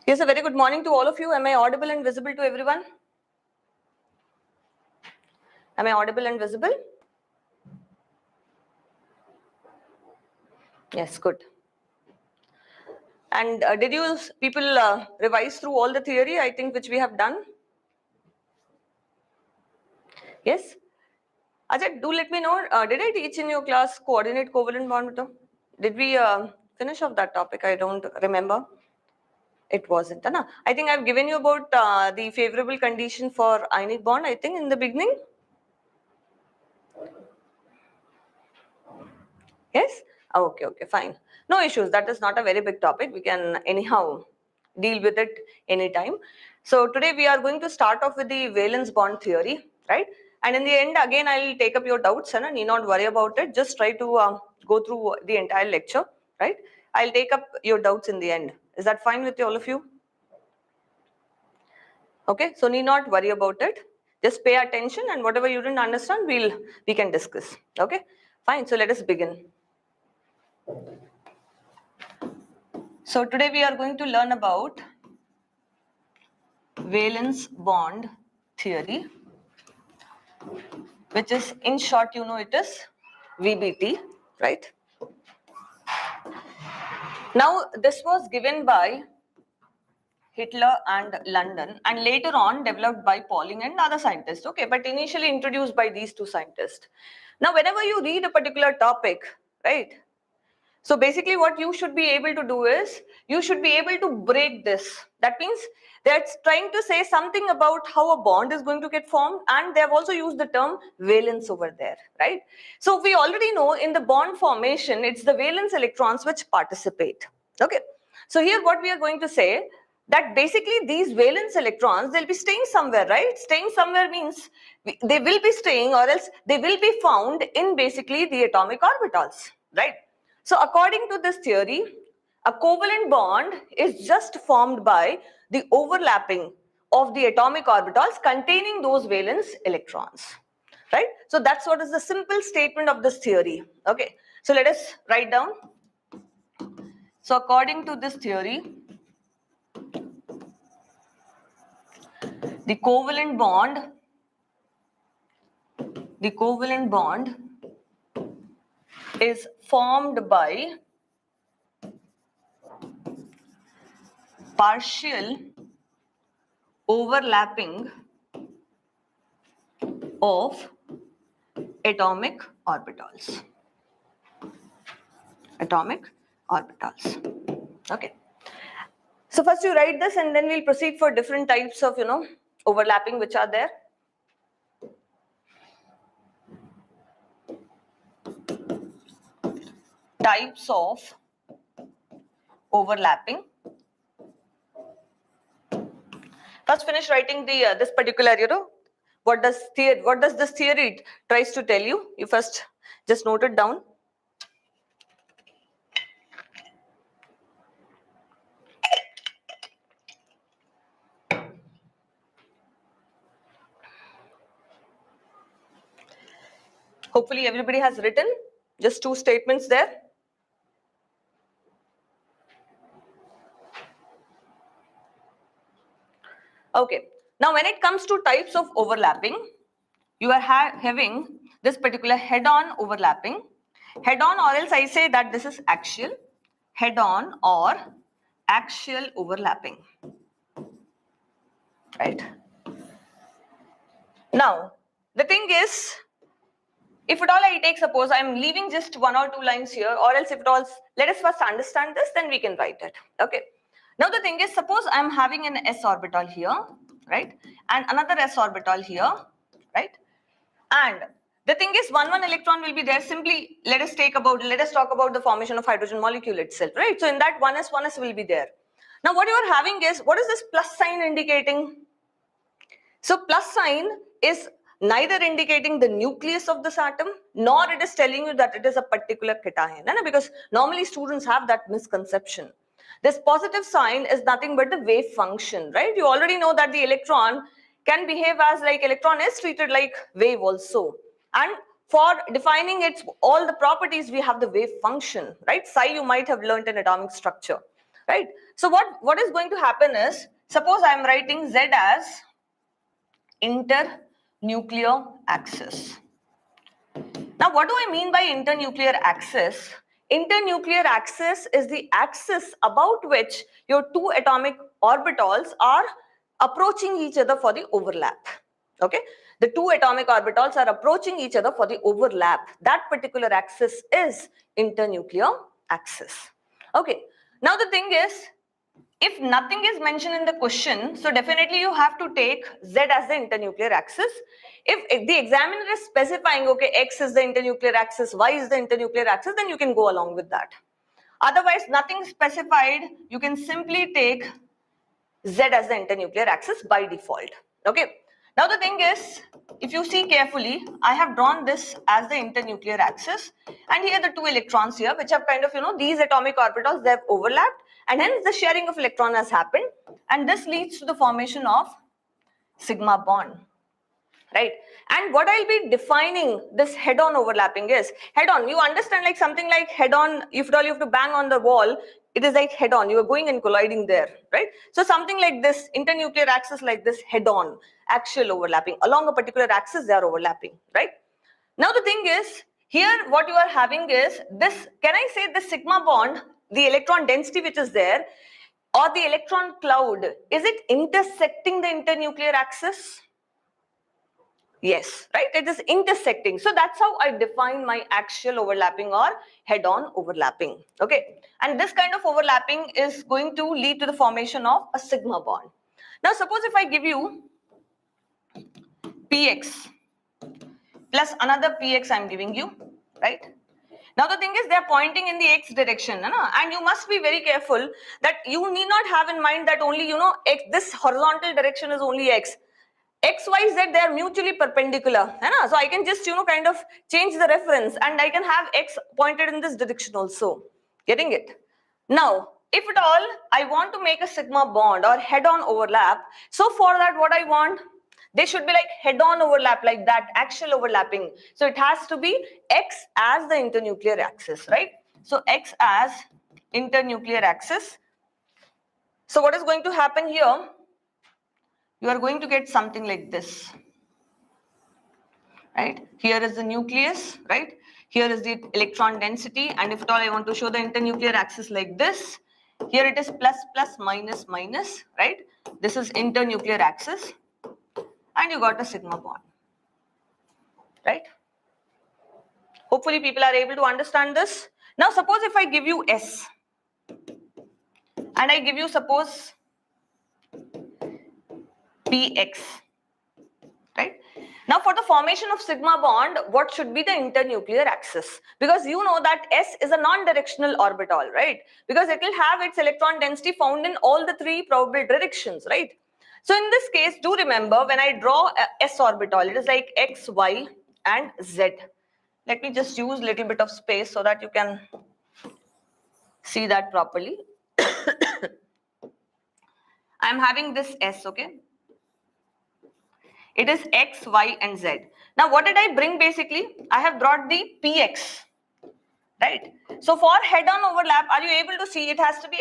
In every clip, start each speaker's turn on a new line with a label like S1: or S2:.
S1: Yes, a very good morning to all of you. Am I audible and visible to everyone? Am I audible and visible? Yes, good. And did you people revise through all the theory, I think, which we have done? Yes? Ajay, do let me know, did I teach in your class coordinate covalent bond? Did we finish off that topic? I don't remember. It wasn't. No? I think I've given you about the favorable condition for ionic bond, I think, in the beginning. Yes? Okay, fine. No issues. That is not a very big topic. We can anyhow deal with it anytime. So today we are going to start off with the valence bond theory, right? And in the end, again, I'll take up your doubts and need not worry about it. Just try to go through the entire lecture, right? I'll take up your doubts in the end. Is that fine with all of you? Okay, so need not worry about it. Just pay attention and whatever you didn't understand, we can discuss. Okay, fine. So let us begin. So today we are going to learn about valence bond theory, which is in short, you know, it is VBT, right? Now this was given by Hitler and London and later on developed by Pauling and other scientists, okay, but initially introduced by these two scientists. Now whenever you read a particular topic, right, so basically what you should be able to do is, you should be able to break this. That means that's trying to say something about how a bond is going to get formed, and they have also used the term valence over there, right? So we already know in the bond formation, it's the valence electrons which participate, okay? So here what we are going to say, that basically these valence electrons, they'll be staying somewhere, right? Staying somewhere means they will be staying, or else they will be found in basically the atomic orbitals, right? So according to this theory, a covalent bond is just formed by the overlapping of the atomic orbitals containing those valence electrons, right? So that's what is the simple statement of this theory, okay? So let us write down. So according to this theory, the covalent bond is formed by partial overlapping of atomic orbitals. Okay. So first you write this and then we'll proceed for different types of, overlapping which are there. Types of overlapping. First finish writing the this particular, what does this theory tries to tell you? You first just note it down. Hopefully everybody has written just two statements there. Okay. Now when it comes to types of overlapping, you are having this particular head-on overlapping. Head-on, or else I say that this is axial. Head-on or axial overlapping. Right. Now, the thing is, if at all I take, suppose I am leaving just one or two lines here, or else if at all, let us first understand this, then we can write it. Okay. Now the thing is, suppose I am having an s orbital here, right, and another s orbital here, right, and the thing is, one electron will be there. Simply let us talk about the formation of hydrogen molecule itself, right? So in that 1s will be there. Now what you are having is, what is this plus sign indicating? So plus sign is neither indicating the nucleus of this atom, nor it is telling you that it is a particular cation, because normally students have that misconception. This positive sign is nothing but the wave function, right? You already know that the electron can behave as like electron is treated like wave also. And for defining its all the properties, we have the wave function, right? Psi you might have learned in atomic structure. right? So what is going to happen is, suppose I am writing Z as internuclear axis. Now, what do I mean by internuclear axis? Internuclear axis is the axis about which your two atomic orbitals are approaching each other for the overlap. Okay, the two atomic orbitals are approaching each other for the overlap. That particular axis is internuclear axis. Okay, now the thing is, if nothing is mentioned in the question, so definitely you have to take Z as the internuclear axis. If the examiner is specifying, okay, X is the internuclear axis, Y is the internuclear axis, then you can go along with that. Otherwise, nothing specified, you can simply take Z as the internuclear axis by default. Okay. Now the thing is, if you see carefully, I have drawn this as the internuclear axis, and here the two electrons here, which have kind of, these atomic orbitals, they have overlapped, and hence the sharing of electron has happened, and this leads to the formation of sigma bond. Right? And what I'll be defining this head-on overlapping is, head-on, you understand, like something like head-on, if at all you have to bang on the wall, it is like head-on, you are going and colliding there, right? So something like this, internuclear axis like this, head-on, axial overlapping, along a particular axis they are overlapping, right? Now the thing is, here what you are having is this, can I say the sigma bond, the electron density which is there, or the electron cloud, is it intersecting the internuclear axis? Yes, right? It is intersecting. So that's how I define my axial overlapping or head-on overlapping. Okay. And this kind of overlapping is going to lead to the formation of a sigma bond. Now, suppose if I give you px plus another px I'm giving you, right? Now the thing is, they are pointing in the x direction, and you must be very careful that you need not have in mind that only, x, this horizontal direction is only x. X, Y, Z, they are mutually perpendicular. So I can just, kind of change the reference and I can have X pointed in this direction also. Getting it? Now, if at all I want to make a sigma bond or head-on overlap, so for that what I want, they should be like head-on overlap, like that, axial overlapping. So it has to be X as the internuclear axis, right? So X as internuclear axis. So what is going to happen here? You are going to get something like this, right? Here is the nucleus, right? Here is the electron density, and if at all I want to show the internuclear axis like this, here it is plus, plus, minus, minus, right? This is internuclear axis, and you got a sigma bond, right? Hopefully people are able to understand this. Now suppose if I give you S, and I give you suppose Px, right? Now for the formation of sigma bond, what should be the internuclear axis? Because you know that S is a non-directional orbital, right? Because it will have its electron density found in all the three probable directions, right? So in this case, do remember when I draw a S orbital, it is like X, Y and Z. Let me just use a little bit of space so that you can see that properly. I am having this S, okay? It is X, Y and Z. Now what did I bring basically? I have brought the Px, right? So for head-on overlap, are you able to see it has to be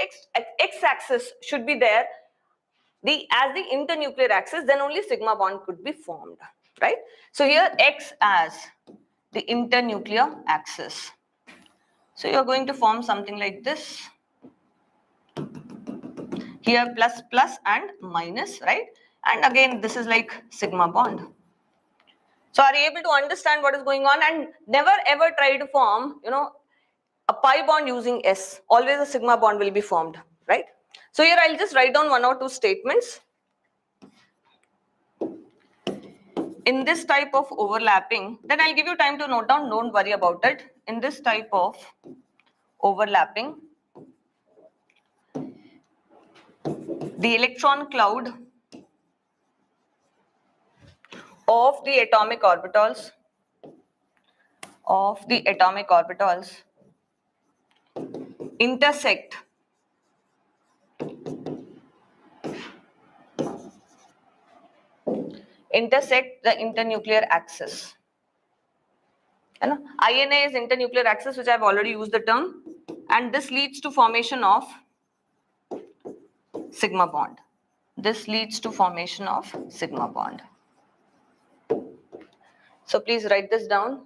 S1: X-axis should be there as the internuclear axis, then only sigma bond could be formed, right? So here X as the internuclear axis. So you're going to form something like this. Here plus, plus and minus, right? And again, this is like sigma bond. So are you able to understand what is going on? And never ever try to form, a pi bond using S. Always a sigma bond will be formed, right? So here I'll just write down one or two statements. In this type of overlapping, then I'll give you time to note down, don't worry about it. In this type of overlapping, the electron cloud of the atomic orbitals intersect the internuclear axis. INA is internuclear axis, which I've already used the term, and this leads to formation of sigma bond. This leads to formation of sigma bond. So please write this down.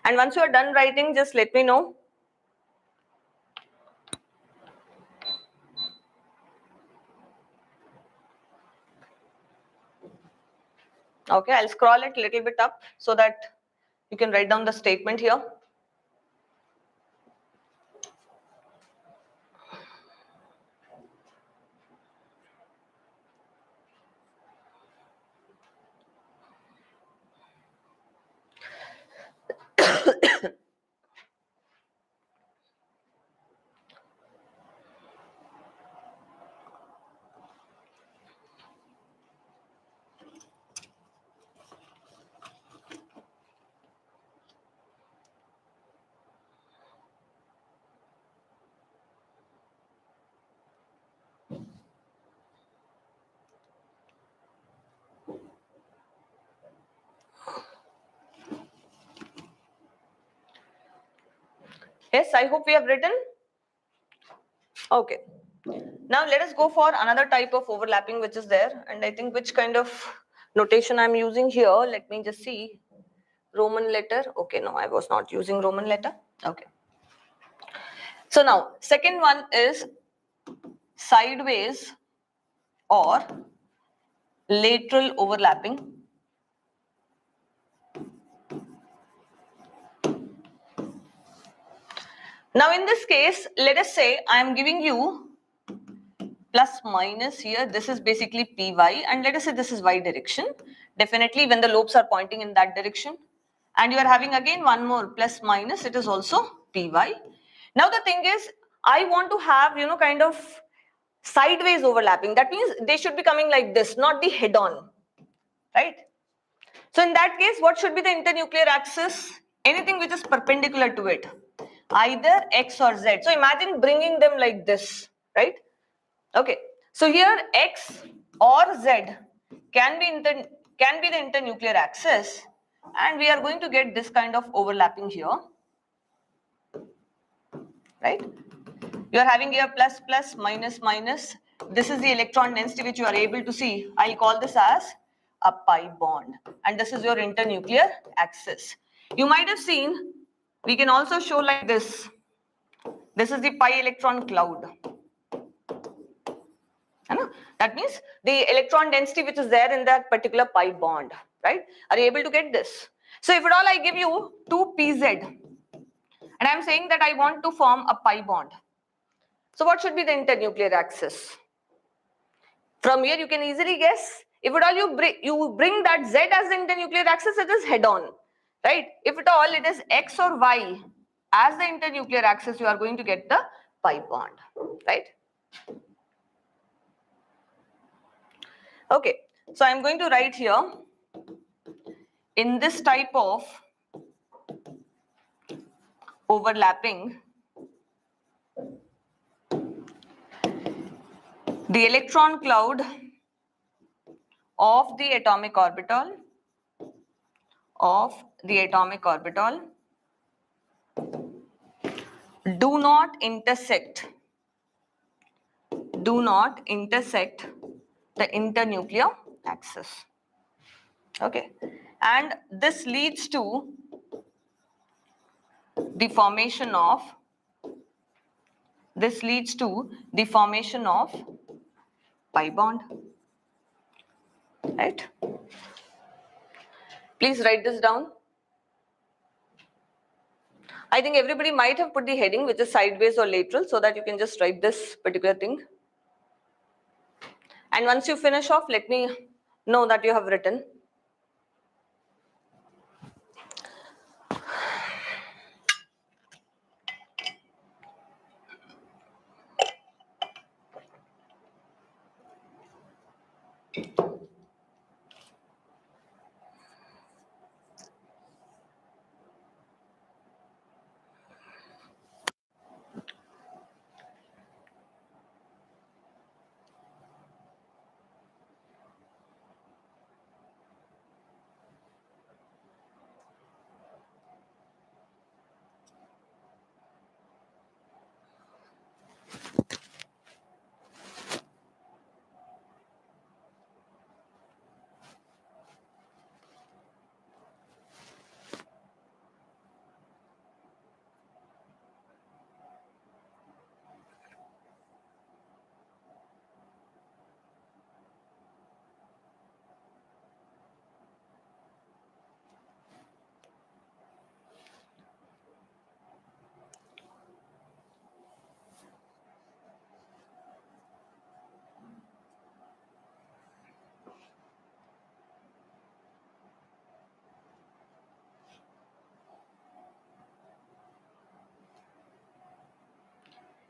S1: And once you are done writing, just let me know. Okay, I'll scroll it a little bit up so that you can write down the statement here. Yes, I hope we have written. Okay. Now let us go for another type of overlapping which is there, and I think which kind of notation I'm using here. Let me just see. Roman letter. Okay, no, I was not using Roman letter. Okay. So now, second one is sideways or lateral overlapping. Now in this case, let us say I am giving you plus minus here. This is basically py, and let us say this is y direction. Definitely when the lobes are pointing in that direction. And you are having again one more plus minus, it is also py. Now the thing is, I want to have, kind of sideways overlapping. That means they should be coming like this, not the head on, right? So in that case, what should be the internuclear axis? Anything which is perpendicular to it, either x or z. So imagine bringing them like this, right? Okay. So here x or z can be the internuclear axis, and we are going to get this kind of overlapping here, right? You are having here plus plus minus minus. This is the electron density which you are able to see. I'll call this as a pi bond, and this is your internuclear axis. You might have seen, we can also show like this. This is the pi electron cloud. That means the electron density which is there in that particular pi bond, right? Are you able to get this? So if at all I give you 2pz, and I'm saying that I want to form a pi bond. So what should be the internuclear axis? From here you can easily guess. If at all you bring that z as the internuclear axis, it is head on, right? If at all it is x or y as the internuclear axis, you are going to get the pi bond, right? Okay, so I'm going to write here, in this type of overlapping, the electron cloud of the atomic orbital do not intersect the internuclear axis. Okay, and this leads to the formation of pi bond, right? Please write this down. I think everybody might have put the heading which is sideways or lateral, so that you can just write this particular thing. And once you finish off, let me know that you have written.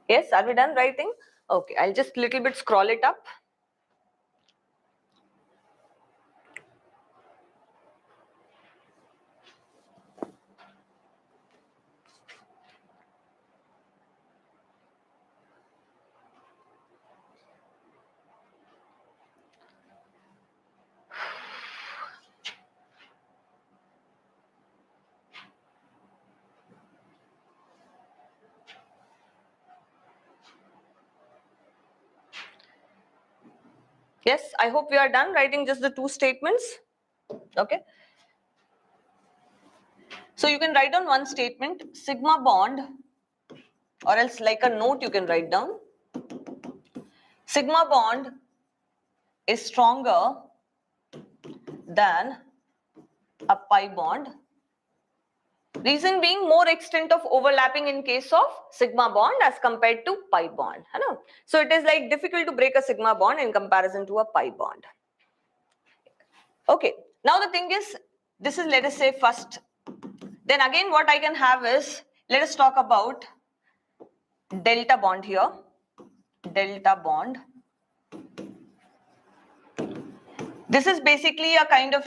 S1: Yes, are we done writing? Okay, I'll just little bit scroll it up. Yes, I hope we are done writing just the two statements. Okay. So you can write down one statement, sigma bond, or else like a note you can write down. Sigma bond is stronger than a pi bond. Reason being more extent of overlapping in case of sigma bond as compared to pi bond. So it is like difficult to break a sigma bond in comparison to a pi bond. Okay, now the thing is, this is let us say first. Then again what I can have is, let us talk about delta bond here. Delta bond. This is basically a kind of,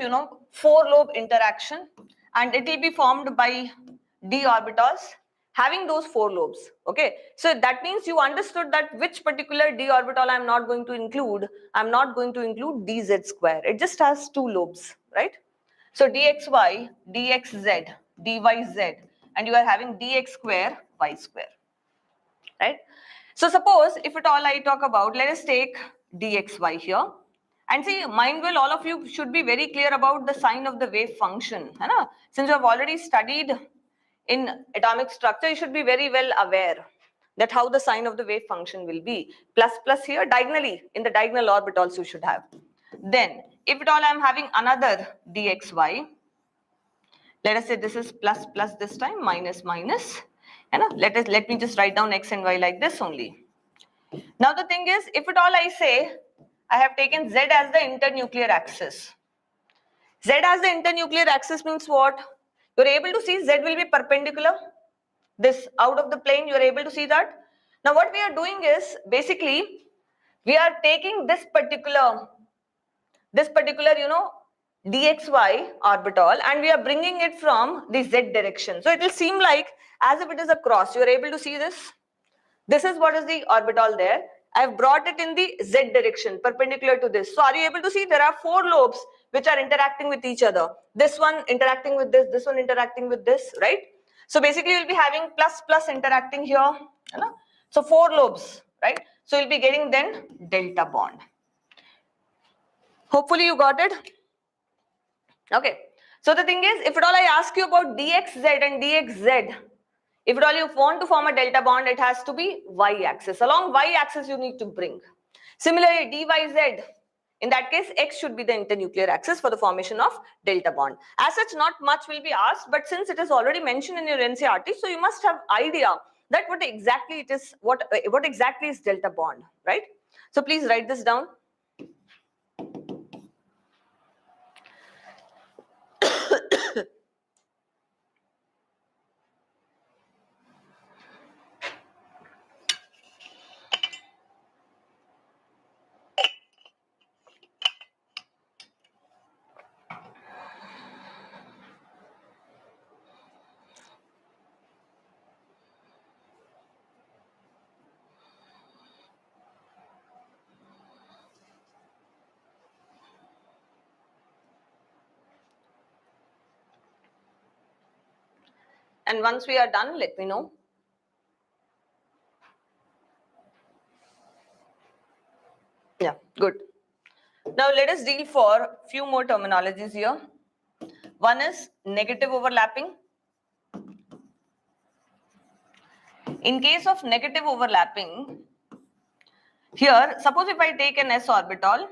S1: four-lobe interaction, and it will be formed by d orbitals having those four lobes. Okay, so that means you understood that which particular d orbital I'm not going to include. I'm not going to include dz square. It just has two lobes, right? So dxy, dxz, dyz, and you are having dx square, y square, right? So suppose if at all I talk about, let us take dxy here. And see, mind well, all of you should be very clear about the sign of the wave function. Since you have already studied in atomic structure, you should be very well aware that how the sign of the wave function will be. Plus plus here diagonally, in the diagonal orbitals you should have. Then, if at all I am having another dxy, let us say this is plus plus this time, minus minus. Let me just write down x and y like this only. Now the thing is, if at all I say, I have taken z as the internuclear axis. Z as the internuclear axis means what? You're able to see z will be perpendicular. This out of the plane, you're able to see that. Now what we are doing is, basically, we are taking this particular, dxy orbital, and we are bringing it from the z direction. So it will seem like as if it is a cross. You're able to see this. This is what is the orbital there. I have brought it in the z direction, perpendicular to this. So are you able to see there are four lobes which are interacting with each other? This one interacting with this one interacting with this, right? So basically you'll be having plus plus interacting here. So four lobes, right? So you'll be getting then delta bond. Hopefully you got it. Okay. So the thing is, if at all I ask you about dxz and dxz, if at all you want to form a delta bond, it has to be y-axis. Along y-axis you need to bring. Similarly, dyz, in that case, x should be the internuclear axis for the formation of delta bond. As such, not much will be asked, but since it is already mentioned in your NCERT, so you must have idea that what exactly it is, what exactly is delta bond, right? So please write this down. And once we are done, let me know. Yeah, good. Now let us deal for few more terminologies here. One is negative overlapping. In case of negative overlapping, here suppose if I take an s orbital,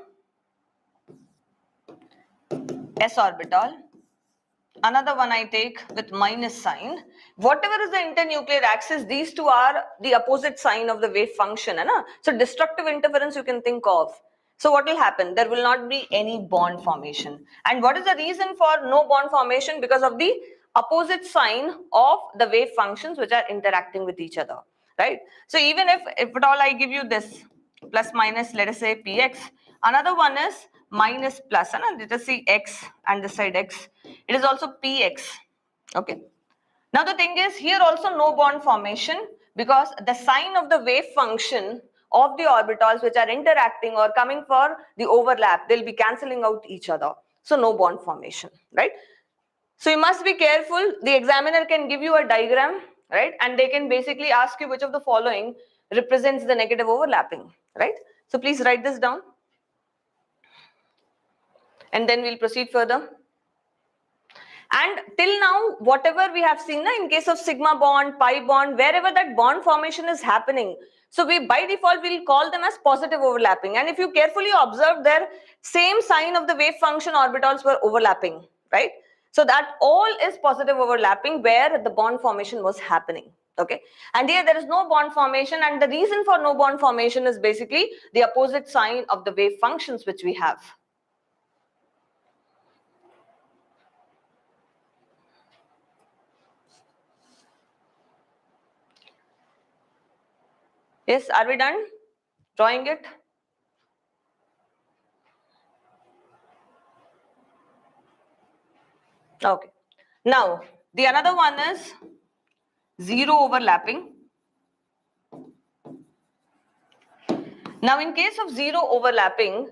S1: another one I take with minus sign. Whatever is the internuclear axis, these two are the opposite sign of the wave function. Hai na? So destructive interference you can think of. So what will happen? There will not be any bond formation. And what is the reason for no bond formation? Because of the opposite sign of the wave functions which are interacting with each other. Right? So even if at all I give you this plus minus, let us say px, another one is minus plus, and let us see x and this side x, it is also px. Okay, now the thing is here also no bond formation, because the sign of the wave function of the orbitals which are interacting or coming for the overlap, they'll be cancelling out each other, so no bond formation, right? So you must be careful. The examiner can give you a diagram, right, and they can basically ask you which of the following represents the negative overlapping, right? So please write this down and then we'll proceed further. And till now, whatever we have seen, in case of sigma bond, pi bond, wherever that bond formation is happening, so we by default will call them as positive overlapping. And if you carefully observe, their same sign of the wave function orbitals were overlapping, right? So that all is positive overlapping where the bond formation was happening. Okay, and here there is no bond formation, and the reason for no bond formation is basically the opposite sign of the wave functions which we have. Yes, are we done drawing it? Okay. Now, the another one is zero overlapping. Now, in case of zero overlapping,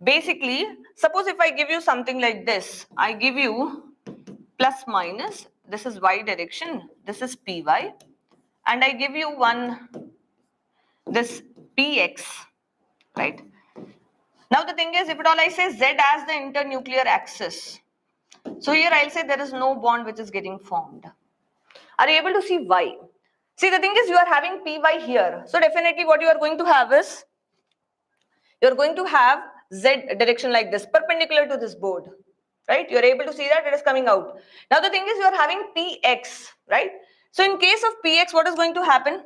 S1: basically, suppose if I give you something like this, I give you plus minus, this is y direction, this is py, and I give you one, this px, right? Now, the thing is, if at all I say z as the internuclear axis, so here I'll say there is no bond which is getting formed. Are you able to see why? See, the thing is you are having py here. So definitely what you are going to have is, you are going to have z direction like this, perpendicular to this board. Right? You are able to see that it is coming out. Now the thing is you are having px, right? So in case of px, what is going to happen?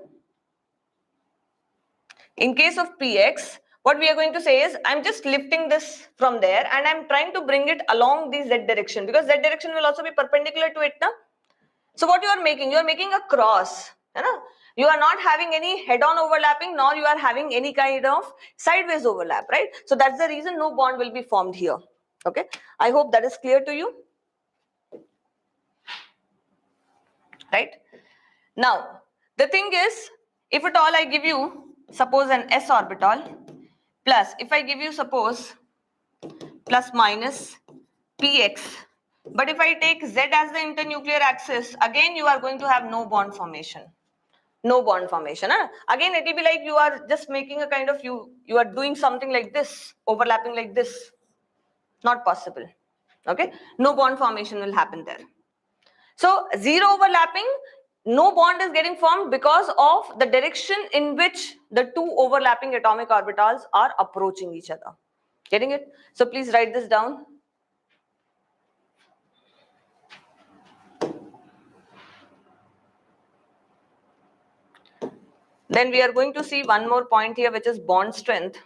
S1: In case of px, what we are going to say is, I'm just lifting this from there and I'm trying to bring it along the z direction, because z direction will also be perpendicular to it now. So what you are making a cross. You are not having any head-on overlapping, nor you are having any kind of sideways overlap, right? So that's the reason no bond will be formed here. Okay, I hope that is clear to you. Right? Now, the thing is, if at all I give you, suppose an s orbital, plus if I give you, suppose, plus minus px, but if I take z as the internuclear axis, again you are going to have no bond formation. No bond formation. Again, it will be like you are just making a kind of, you are doing something like this, overlapping like this. Not possible. Okay, no bond formation will happen there. So zero overlapping, no bond is getting formed because of the direction in which the two overlapping atomic orbitals are approaching each other. Getting it? So please write this down. Then we are going to see one more point here, which is bond strength,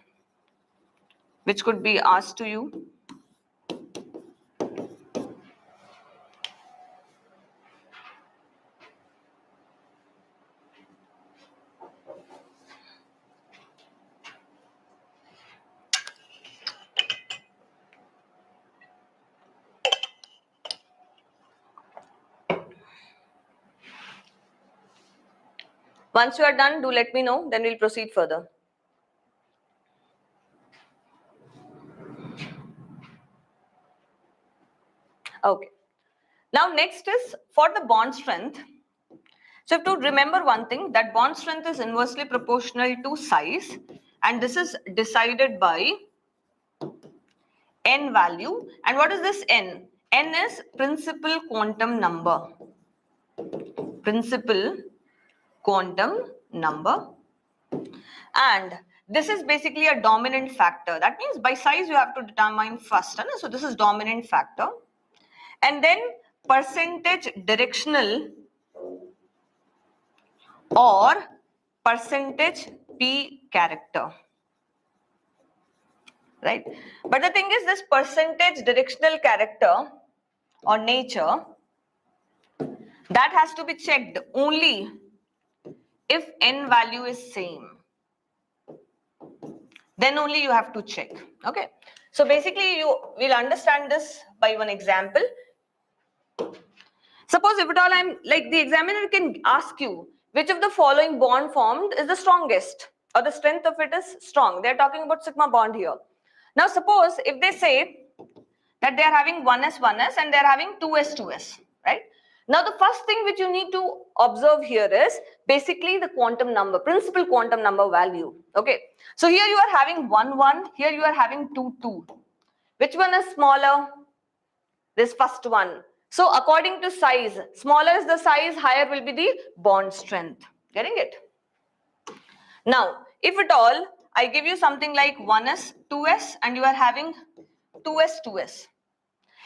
S1: which could be asked to you. Once you are done, do let me know, then we'll proceed further. Okay. Now next is for the bond strength. So you have to remember one thing, that bond strength is inversely proportional to size, and this is decided by n value. And what is this n? N is principal quantum number. Principal quantum number. And this is basically a dominant factor. That means by size you have to determine first. So this is dominant factor. And then percentage directional or percentage P character. Right? But the thing is, this percentage directional character or nature, that has to be checked only if n value is same. Then only you have to check. Okay. So basically you will understand this by one example. Suppose if at all the examiner can ask you which of the following bond formed is the strongest, or the strength of it is strong. They are talking about sigma bond here. Now suppose if they say that they are having 1s and they are having 2s, right? Now the first thing which you need to observe here is basically the quantum number, principal quantum number value. Okay. So here you are having 1, here you are having 2. Which one is smaller? This first one. So according to size, smaller is the size, higher will be the bond strength. Getting it? Now, if at all I give you something like 1s, 2s and you are having 2s.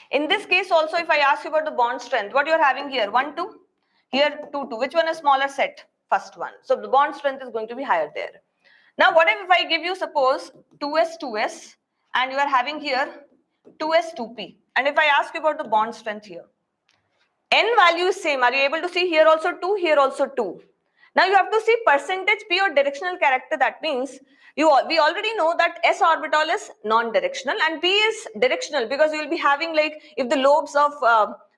S1: In this case also, if I ask you about the bond strength, what you are having here? 1, 2. Here 2, 2. Which one is smaller set? First one. So the bond strength is going to be higher there. Now what if I give you suppose 2s and you are having here 2s, 2p. And if I ask you about the bond strength here, n value is same. Are you able to see here also 2, here also 2? Now you have to see percentage P or directional character. That means we already know that s orbital is non-directional and P is directional, because you will be having like if the lobes of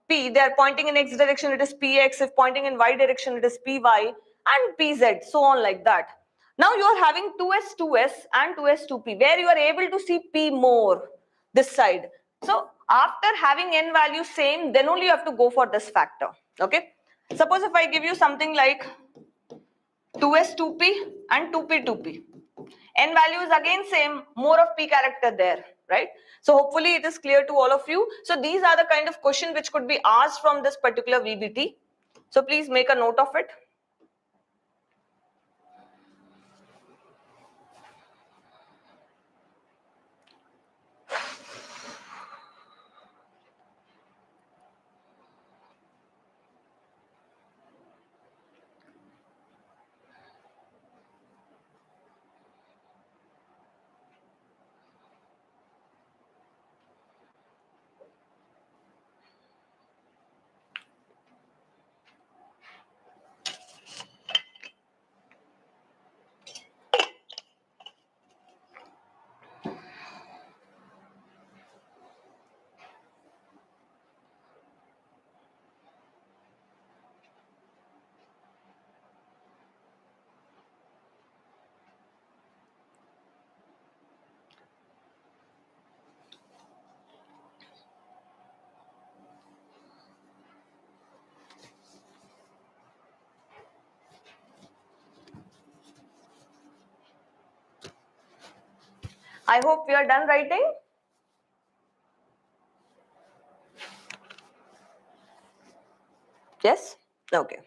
S1: P, they are pointing in x direction, it is px. If pointing in y direction, it is py and pz, so on like that. Now you are having 2s and 2s2p, where you are able to see P more this side. So after having n value same, then only you have to go for this factor. Okay. Suppose if I give you something like 2s2p and 2p2p. N value is again same, more of P character there, right? So hopefully it is clear to all of you. So these are the kind of question which could be asked from this particular VBT. So please make a note of it. I hope we are done writing. Yes? Okay.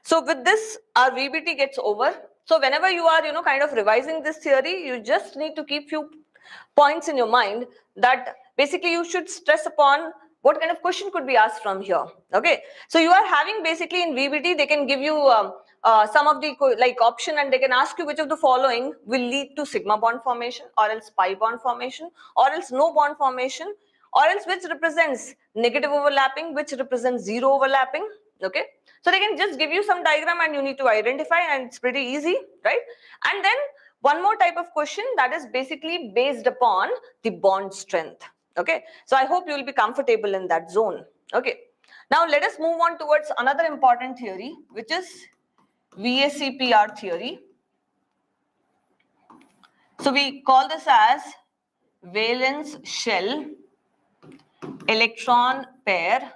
S1: So with this, our VBT gets over. So whenever you are, kind of revising this theory, you just need to keep few points in your mind that basically you should stress upon what kind of question could be asked from here. Okay. So you are having basically in VBT, they can give you some of the option and they can ask you which of the following will lead to sigma bond formation, or else pi bond formation, or else no bond formation, or else which represents negative overlapping, which represents zero overlapping. Okay. So they can just give you some diagram and you need to identify, and it's pretty easy, right? And then one more type of question that is basically based upon the bond strength. Okay. So I hope you will be comfortable in that zone. Okay. Now let us move on towards another important theory, which is Vscpr theory. So we call this as valence shell electron pair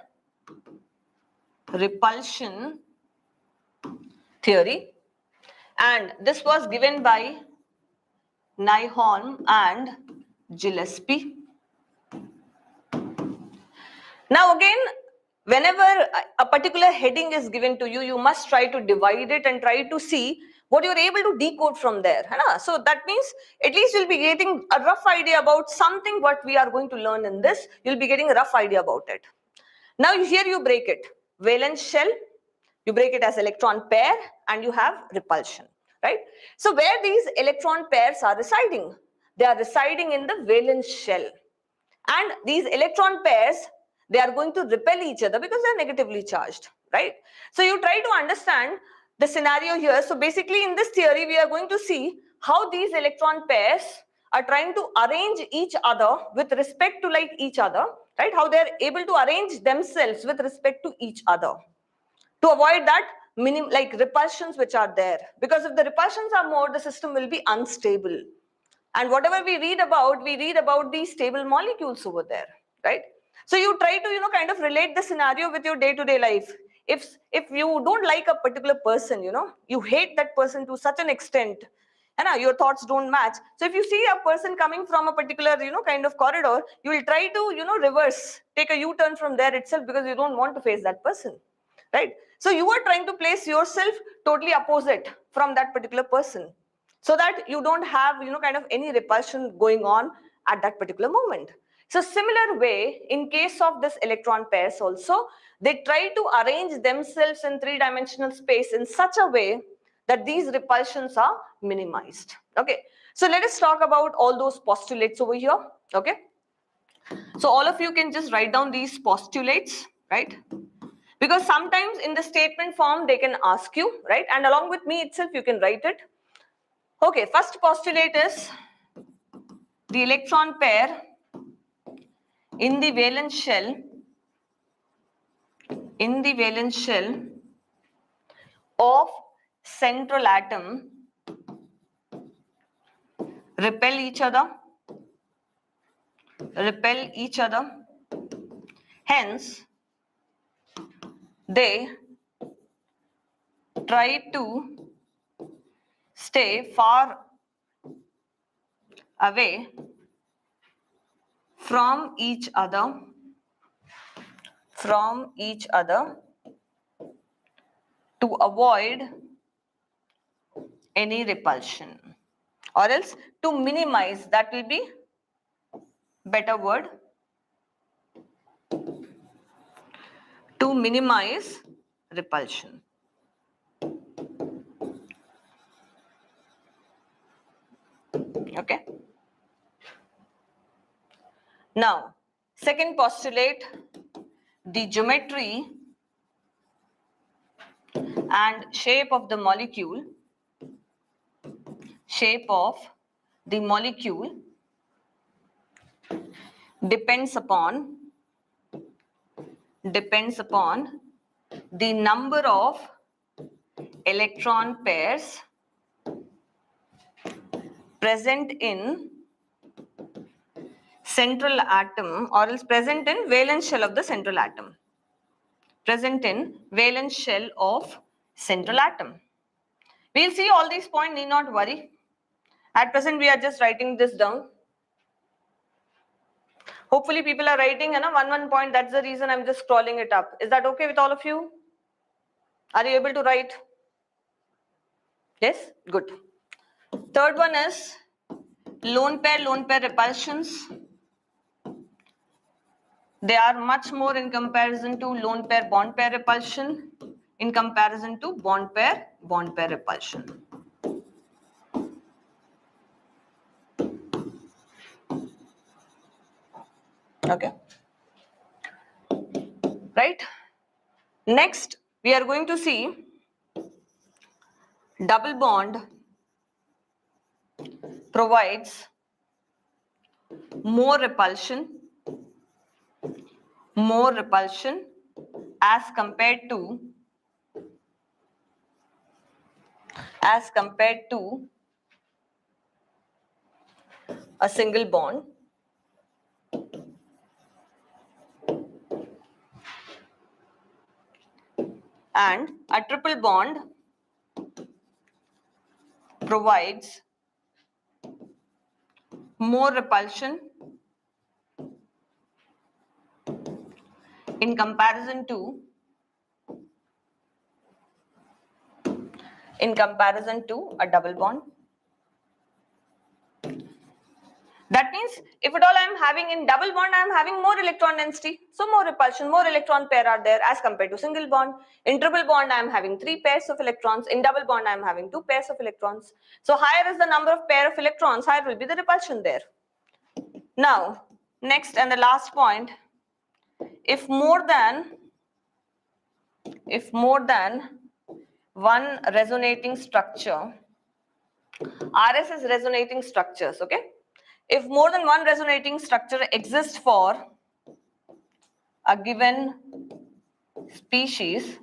S1: repulsion theory, and this was given by Nyholm and Gillespie. Now again, whenever a particular heading is given to you, you must try to divide it and try to see what you're able to decode from there. So that means at least you'll be getting a rough idea about something what we are going to learn in this. You'll be getting a rough idea about it. Now here you break it. Valence shell, you break it as electron pair, and you have repulsion, right? So where these electron pairs are residing? They are residing in the valence shell. And these electron pairs, they are going to repel each other because they are negatively charged, right? So you try to understand the scenario here. So basically in this theory, we are going to see how these electron pairs are trying to arrange each other with respect to like each other, right? How they are able to arrange themselves with respect to each other to avoid that like repulsions which are there. Because if the repulsions are more, the system will be unstable. And whatever we read about these stable molecules over there, right? So you try to, kind of relate the scenario with your day-to-day life. If you don't like a particular person, you hate that person to such an extent, and your thoughts don't match. So if you see a person coming from a particular, kind of corridor, you will try to, reverse, take a U-turn from there itself because you don't want to face that person, right? So you are trying to place yourself totally opposite from that particular person, so that you don't have, kind of any repulsion going on at that particular moment. So similar way, in case of this electron pairs also, they try to arrange themselves in three-dimensional space in such a way that these repulsions are minimized. Okay, so let us talk about all those postulates over here. Okay, so all of you can just write down these postulates, right? Because sometimes in the statement form they can ask you, right? And along with me itself you can write it. Okay, first postulate is the electron pair in the valence shell of central atom repel each other. Hence, they try to stay far away from each other to avoid any repulsion, or else to minimize, that will be better word, to minimize repulsion. Okay. Now, second postulate, the geometry and shape of the molecule depends upon the number of electron pairs present in central atom, or else present in valence shell of the central atom. We'll see all these points, need not worry. At present, we are just writing this down. Hopefully, people are writing one point. That's the reason I'm just scrolling it up. Is that okay with all of you? Are you able to write? Yes? Good. Third one is lone pair repulsions. They are much more in comparison to lone pair bond pair repulsion, in comparison to bond pair repulsion. Okay. Right? Next, we are going to see double bond provides more repulsion as compared to a single bond. And a triple bond provides more repulsion in comparison to a double bond. That means if at all I am having in double bond, I am having more electron density. So more repulsion, more electron pair are there as compared to single bond. In triple bond, I am having 3 pairs of electrons. In double bond, I am having 2 pairs of electrons. So higher is the number of pair of electrons, higher will be the repulsion there. Now, next and the last point, if more than one resonating structure, RS is resonating structures, okay? If more than one resonating structure exists for a given species,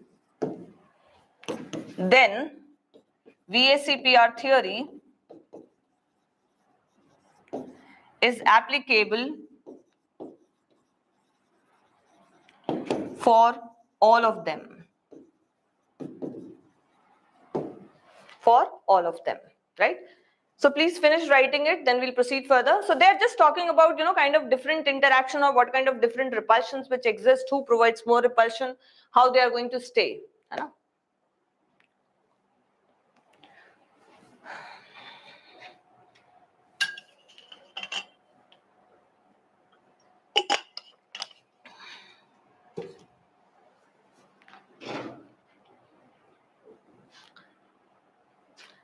S1: then Vscpr theory is applicable for all of them. For all of them, right? So please finish writing it, then we'll proceed further. So they're just talking about, kind of different interaction or what kind of different repulsions which exist, who provides more repulsion, how they are going to stay.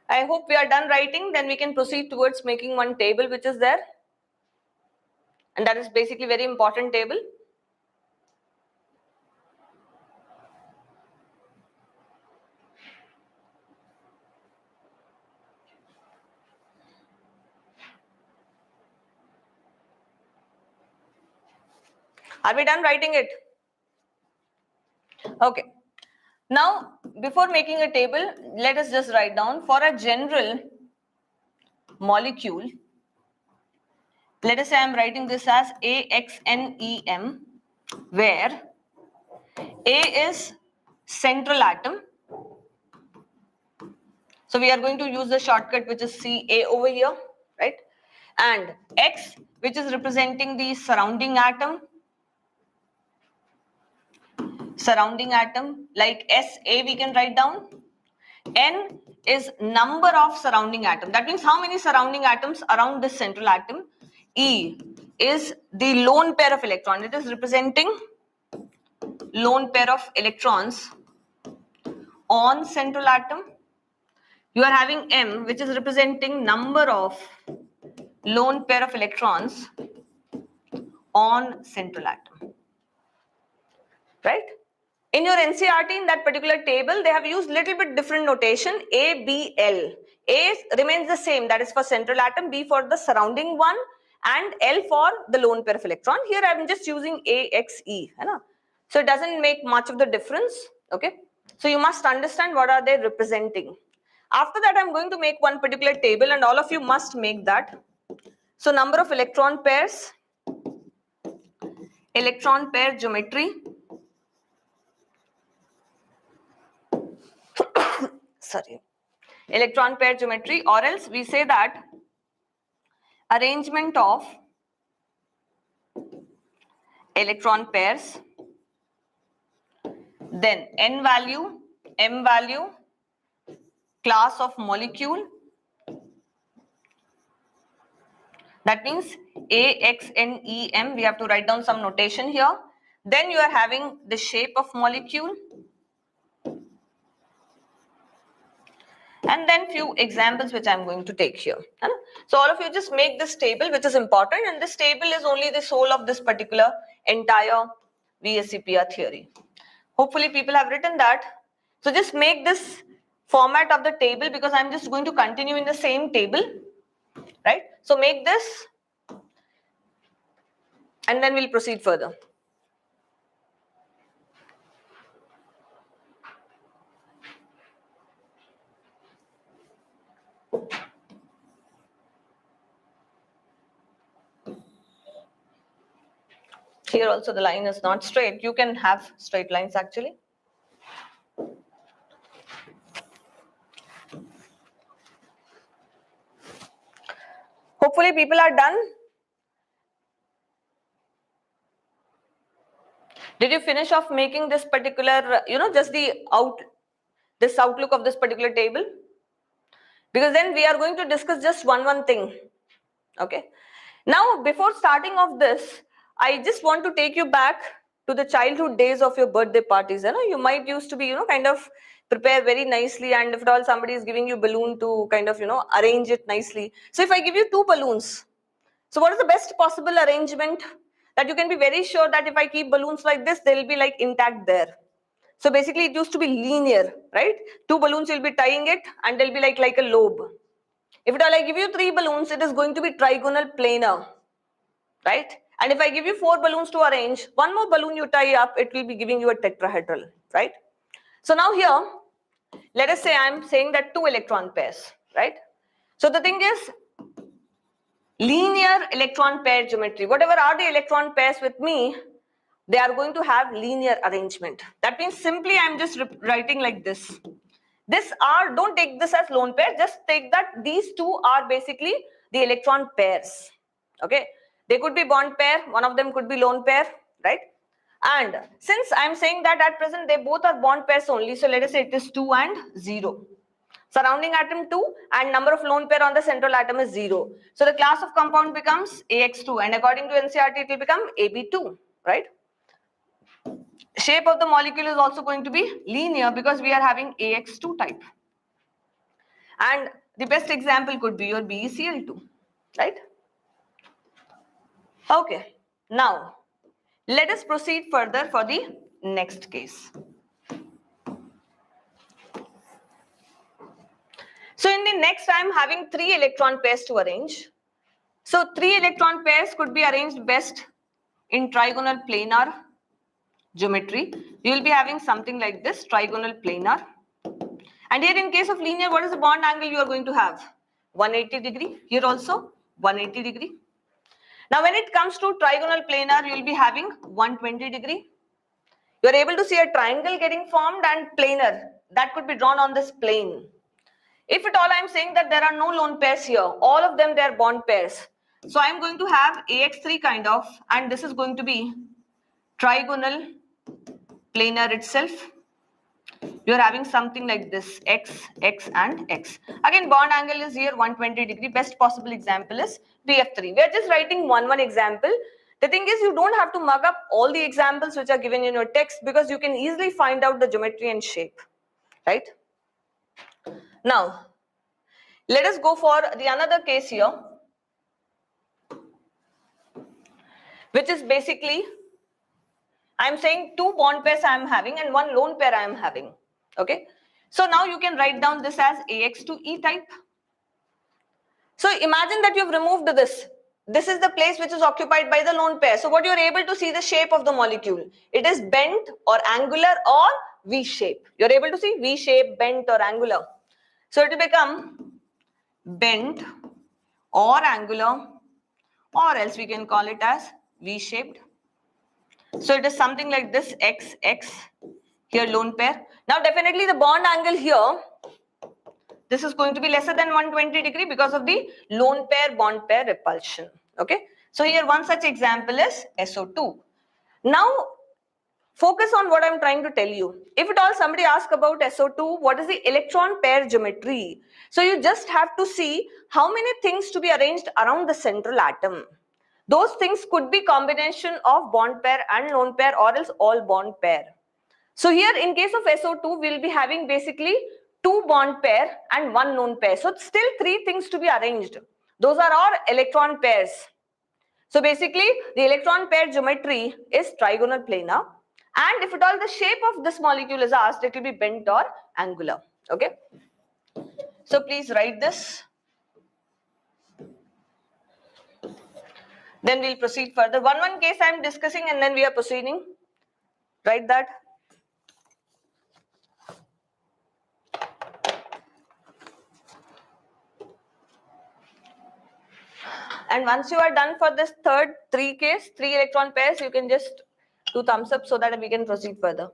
S1: I hope we are done writing, then we can proceed towards making one table which is there. And that is basically very important table. Are we done writing it? Okay. Now, before making a table, let us just write down for a general molecule. Let us say I am writing this as AXNEM, where A is central atom. So we are going to use the shortcut which is CA over here, right? And X, which is representing the surrounding atom, like SA we can write down. N is number of surrounding atom. That means how many surrounding atoms around this central atom. E is the lone pair of electron. It is representing lone pair of electrons on central atom. You are having M, which is representing number of lone pair of electrons on central atom. Right? In your NCERT, in that particular table, they have used little bit different notation, A, B, L. A remains the same, that is for central atom, B for the surrounding one, and L for the lone pair of electron. Here I am just using A, X, E. So it doesn't make much of the difference. Okay. So you must understand what are they representing. After that, I am going to make one particular table and all of you must make that. So number of electron pairs, electron pair geometry, electron pair geometry, or else we say that arrangement of electron pairs, then N value, M value, class of molecule. That means AXNEM, we have to write down some notation here. Then you are having the shape of molecule. And then few examples which I am going to take here. So all of you just make this table which is important, and this table is only the soul of this particular entire Vscpr theory. Hopefully people have written that. So just make this format of the table because I am just going to continue in the same table. Right? So make this and then we'll proceed further. Here also the line is not straight. You can have straight lines actually. hopefully people are done. Did you finish off making this particular, just this outlook of this particular table? Because then we are going to discuss just one thing. Okay. Now, before starting off this, I just want to take you back to the childhood days of your birthday parties. You might used to be, kind of prepare very nicely, and if at all somebody is giving you balloon to kind of, arrange it nicely. So if I give you 2 balloons, so what is the best possible arrangement that you can be very sure that if I keep balloons like this, they will be like intact there. So basically it used to be linear, right? 2 balloons, you'll be tying it and they'll be like a lobe. If at all I give you 3 balloons, it is going to be trigonal planar, right? And if I give you 4 balloons to arrange, 1 more balloon you tie up, it will be giving you a tetrahedral, right? So now here, let us say I'm saying that 2 electron pairs, right? So the thing is, linear electron pair geometry, whatever are the electron pairs with me, they are going to have linear arrangement. That means simply I'm just writing like this. Don't take this as lone pair, just take that these two are basically the electron pairs. Okay, they could be bond pair, one of them could be lone pair, right? And since I'm saying that at present they both are bond pairs only, so let us say it is 2 and 0. Surrounding atom 2 and number of lone pair on the central atom is 0. So the class of compound becomes AX2 and according to NCERT it will become AB2, right? Shape of the molecule is also going to be linear because we are having AX2 type. And the best example could be your BeCl2, right? Okay, now let us proceed further for the next case. So in the next I am having 3 electron pairs to arrange. So 3 electron pairs could be arranged best in trigonal planar geometry. You will be having something like this, trigonal planar. And here in case of linear, what is the bond angle you are going to have? 180 degree. Here also 180 degree. Now when it comes to trigonal planar, you will be having 120 degree. You are able to see a triangle getting formed and planar. That could be drawn on this plane. If at all I am saying that there are no lone pairs here, all of them they are bond pairs. So I am going to have AX3 kind of, and this is going to be trigonal planar itself. You are having something like this, X, X and X. Again, bond angle is here 120 degree. Best possible example is BF3. We are just writing one example. The thing is, you don't have to mug up all the examples which are given in your text because you can easily find out the geometry and shape, right? Now, let us go for the another case here, which is basically, I am saying 2 bond pairs I am having and 1 lone pair I am having. Okay. So now you can write down this as AX2E type. So imagine that you have removed this. This is the place which is occupied by the lone pair. So what you are able to see the shape of the molecule. It is bent or angular or V shape. You are able to see V shape, bent or angular. So it will become bent or angular, or else we can call it as V shaped. So it is something like this, X, X, here lone pair. Now definitely the bond angle here, this is going to be lesser than 120 degree because of the lone pair bond pair repulsion. Okay. So here one such example is SO2. Now focus on what I'm trying to tell you. If at all somebody asks about SO2, what is the electron pair geometry? So you just have to see how many things to be arranged around the central atom. Those things could be combination of bond pair and lone pair or else all bond pair. So here in case of SO2, we'll be having basically 2 bond pair and 1 lone pair. So still 3 things to be arranged. Those are our electron pairs. So basically the electron pair geometry is trigonal planar. And if at all the shape of this molecule is asked, it will be bent or angular. Okay. So please write this. Then we'll proceed further. One case I am discussing and then we are proceeding. Write that. And once you are done for this third 3 electron pairs, you can just do thumbs up so that we can proceed further.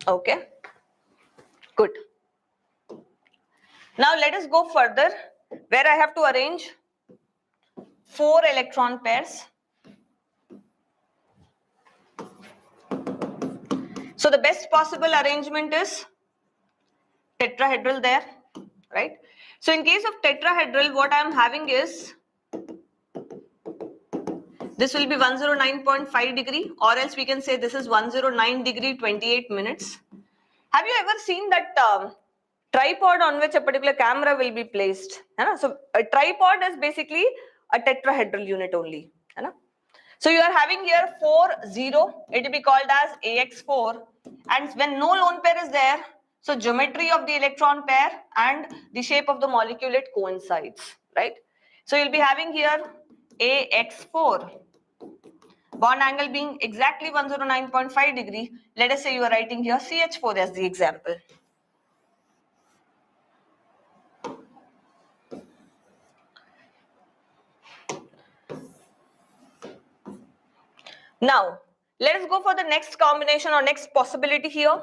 S1: Okay. Good. Now let us go further, where I have to arrange 4 electron pairs. So the best possible arrangement is tetrahedral there, right? So in case of tetrahedral, what I am having is, this will be 109.5 degree, or else we can say this is 109 degree 28 minutes. Have you ever seen that tripod on which a particular camera will be placed? So a tripod is basically a tetrahedral unit only. So you are having here 4, 0. It will be called as AX4. And when no lone pair is there, so geometry of the electron pair and the shape of the molecule, it coincides, right? So you'll be having here AX4. Bond angle being exactly 109.5 degree. Let us say you are writing here CH4 as the example. Now, let us go for the next combination or next possibility here.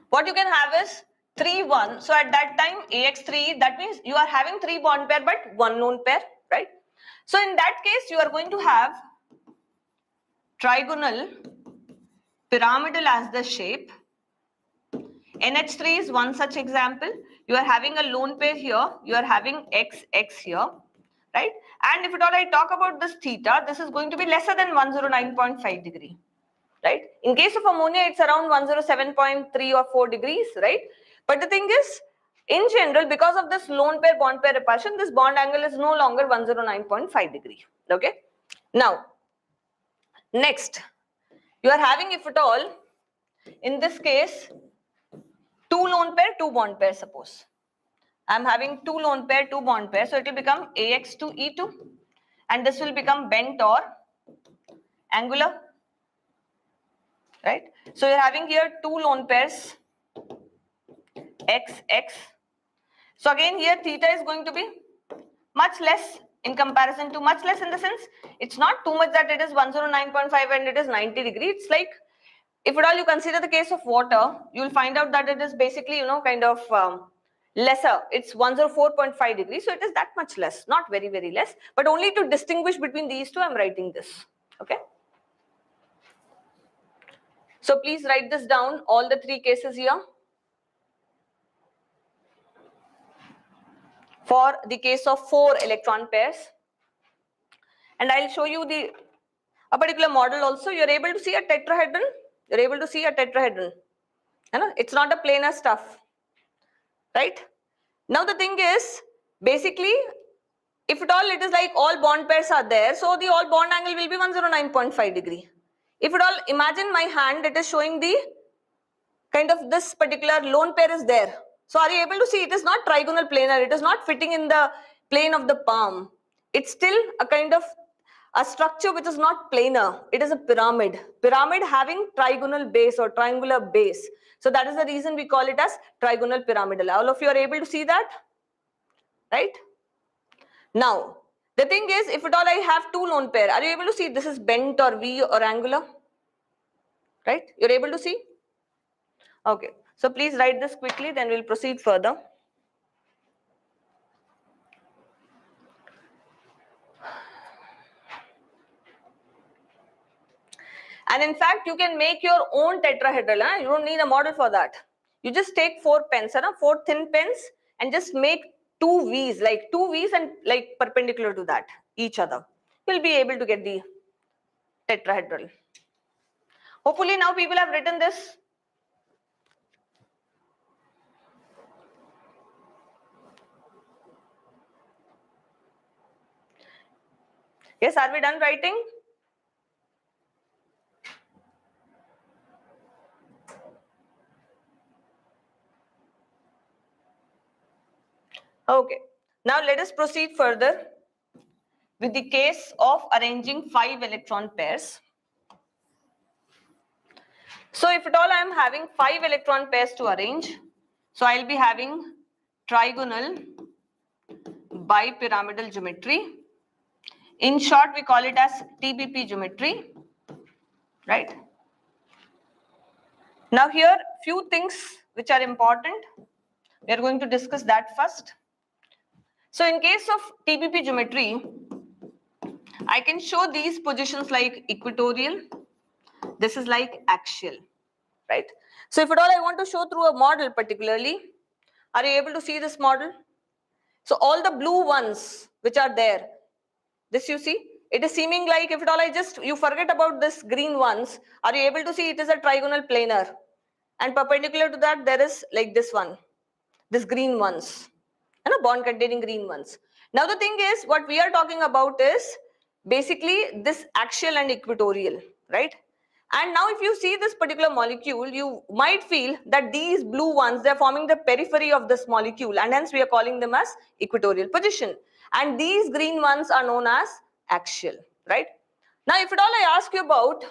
S1: What you can have is 3, 1. So at that time, AX3, that means you are having 3 bond pair but 1 lone pair, right? So in that case, you are going to have trigonal pyramidal as the shape. NH3 is one such example. You are having a lone pair here. You are having XX here, right? And if at all I talk about this theta, this is going to be lesser than 109.5 degree, right? In case of ammonia, it's around 107.3 or 4 degrees, right? But the thing is, in general, because of this lone pair bond pair repulsion, this bond angle is no longer 109.5 degree, okay? Now, next, you are having, if at all, in this case, 2 lone pair, 2 bond pair, suppose. I'm having 2 lone pair, 2 bond pair, so it will become AX2E2, and this will become bent or angular, right? So you're having here 2 lone pairs, XX. So again here theta is going to be much less in comparison to, much less in the sense, it's not too much that it is 109.5 and it is 90 degree. It's like, if at all you consider the case of water, you will find out that it is basically, kind of lesser. It's 104.5 degrees. So it is that much less, not very, very less. But only to distinguish between these two, I'm writing this. Okay. So please write this down, all the 3 cases here. For the case of 4 electron pairs. And I'll show you a particular model also. You're able to see a tetrahedron. You're able to see a tetrahedron. It's not a planar stuff, right? Now the thing is, basically, if at all it is like all bond pairs are there, so the all bond angle will be 109.5 degree. If at all, imagine my hand, it is showing the kind of this particular lone pair is there. So are you able to see it is not trigonal planar, it is not fitting in the plane of the palm. It's still a kind of a structure which is not planar. It is a pyramid. Pyramid having trigonal base or triangular base. So that is the reason we call it as trigonal pyramidal. All of you are able to see that, right? Now, the thing is, if at all I have 2 lone pair, are you able to see this is bent or V or angular? Right? You're able to see? Okay. So please write this quickly, then we'll proceed further. And in fact, you can make your own tetrahedral. You don't need a model for that. You just take 4 pens, 4 thin pens, and just make 2 V's, like 2 V's and like perpendicular to that, each other. You'll be able to get the tetrahedral. Hopefully now people have written this. Yes, are we done writing? Okay, now let us proceed further with the case of arranging 5 electron pairs. So if at all I am having 5 electron pairs to arrange, so I'll be having trigonal bipyramidal geometry. In short, we call it as Tpp geometry, right? Now here, few things which are important. We are going to discuss that first. So in case of TPP geometry, I can show these positions like equatorial. This is like axial, right? So if at all I want to show through a model particularly, are you able to see this model? So all the blue ones which are there, this you see, it is seeming like if at all you forget about this green ones, are you able to see it is a trigonal planar? And perpendicular to that there is like this one, this green ones, bond containing green ones. Now the thing is, what we are talking about is basically this axial and equatorial, right? And now if you see this particular molecule, you might feel that these blue ones, they are forming the periphery of this molecule, and hence we are calling them as equatorial position. And these green ones are known as axial, right? Now if at all I ask you about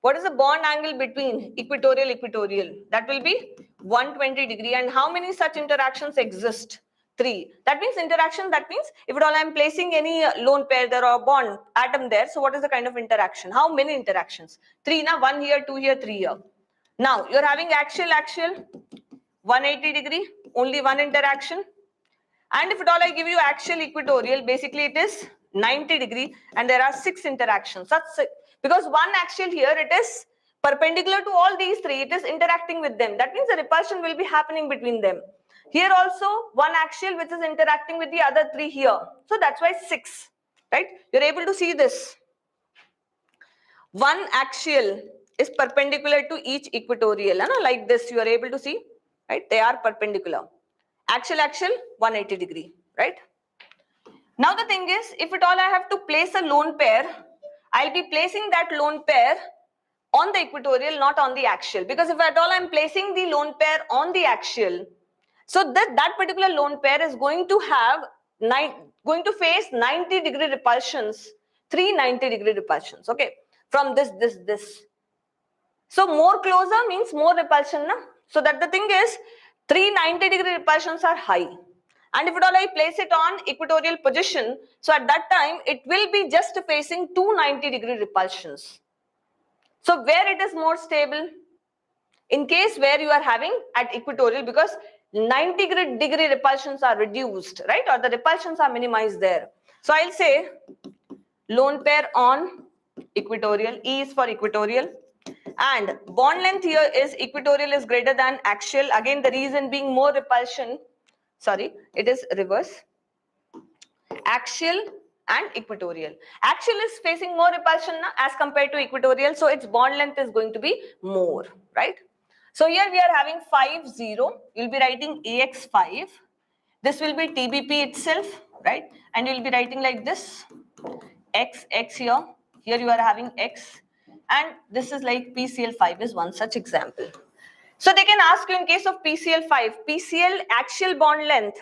S1: what is the bond angle between equatorial, that will be 120 degree. And how many such interactions exist? 3. That means interaction, that means if at all I am placing any lone pair there or bond atom there, so what is the kind of interaction? How many interactions? 3, now 1 here, 2 here, 3 here. Now you are having axial, 180 degree, only one interaction. And if at all I give you axial equatorial, basically it is 90 degree and there are 6 interactions. That's it. Because one axial here, it is perpendicular to all these 3. It is interacting with them. That means the repulsion will be happening between them. Here also one axial which is interacting with the other 3 here. So that's why 6, right? You're able to see this. One axial is perpendicular to each equatorial. Like this you are able to see, right? They are perpendicular. Axial, 180 degree, right? Now the thing is, if at all I have to place a lone pair, I'll be placing that lone pair on the equatorial, not on the axial. Because if at all I'm placing the lone pair on the axial, so that particular lone pair is going to face 90 degree repulsions, 390 degree repulsions, okay? From this. So more closer means more repulsion, na? So that the thing is, 390 degree repulsions are high. And if at all I place it on equatorial position, so at that time, it will be just facing 290 degree repulsions. So where it is more stable? In case where you are having at equatorial, because 90 degree repulsions are reduced, right? Or the repulsions are minimized there. So I'll say lone pair on equatorial, E is for equatorial. And bond length here is equatorial is greater than axial. Again, the reason being more repulsion. Sorry, it is reverse. Axial and equatorial. Axial is facing more repulsion as compared to equatorial, so its bond length is going to be more, right? So here we are having 5, 0. You'll be writing AX5. This will be TBP itself, right? And you'll be writing like this. X here. Here you are having X. And this is like PCl5 is one such example. So they can ask you in case of PCl5, PCl axial bond length,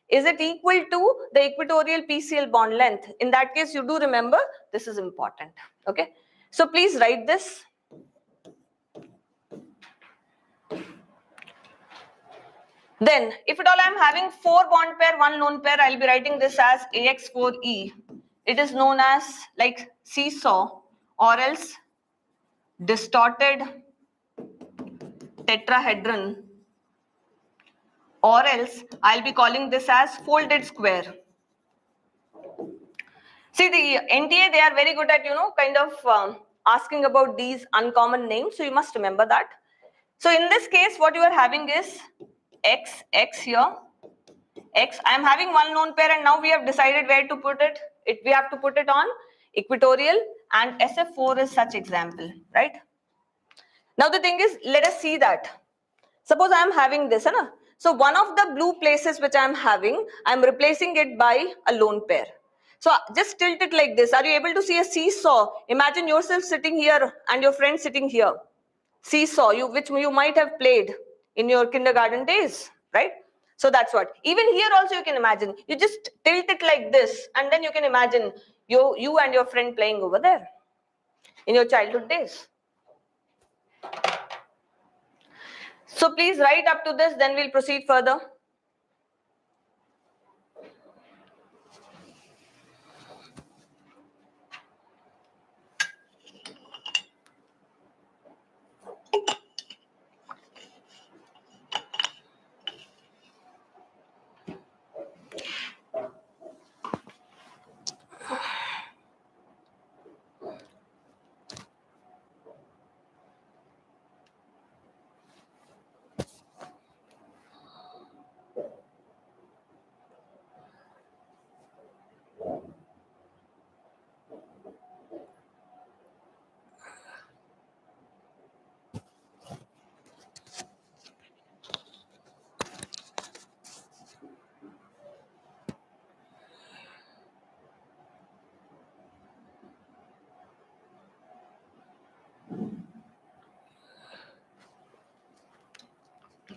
S1: is it equal to the equatorial PCl bond length? In that case, you do remember, this is important, okay? So please write this. Then, if at all I am having 4 bond pair, 1 lone pair, I'll be writing this as AX4E. It is known as like seesaw or else distorted tetrahedron, or else I'll be calling this as folded square. See, the NTA, they are very good at, kind of asking about these uncommon names. So you must remember that. So in this case, what you are having is X here. X, I am having 1 lone pair and now we have decided where to put it. We have to put it on equatorial, and SF4 is such example, right? Now the thing is, let us see that. Suppose I am having this, so one of the blue places which I am having, I am replacing it by a lone pair. So just tilt it like this. Are you able to see a seesaw? Imagine yourself sitting here and your friend sitting here. Seesaw, which you might have played in your kindergarten days, right? So that's what. Even here also you can imagine. You just tilt it like this and then you can imagine you and your friend playing over there in your childhood days. So please write up to this, then we'll proceed further.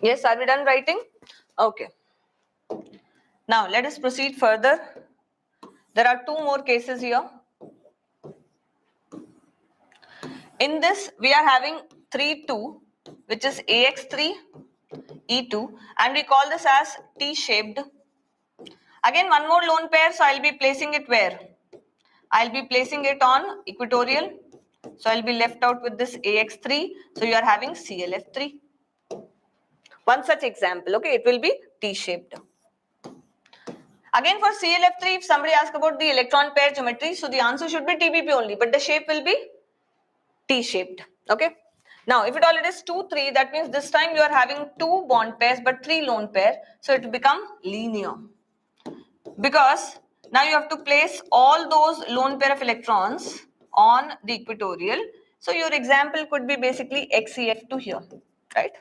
S1: Yes, are we done writing? Okay. Now let us proceed further. There are two more cases here. In this, we are having 3, 2, which is AX3, E2, and we call this as T-shaped. Again, one more lone pair, so I'll be placing it where? I'll be placing it on equatorial. So I'll be left out with this AX3. So you are having CLF3. One such example, okay, it will be T-shaped. Again, for CLF3, if somebody asks about the electron pair geometry, so the answer should be TPP only, but the shape will be T-shaped, okay. Now, if at all it is 2, 3, that means this time you are having 2 bond pairs but 3 lone pair, so it will become linear. Because now you have to place all those lone pair of electrons on the equatorial. So your example could be basically XEF2 here, right?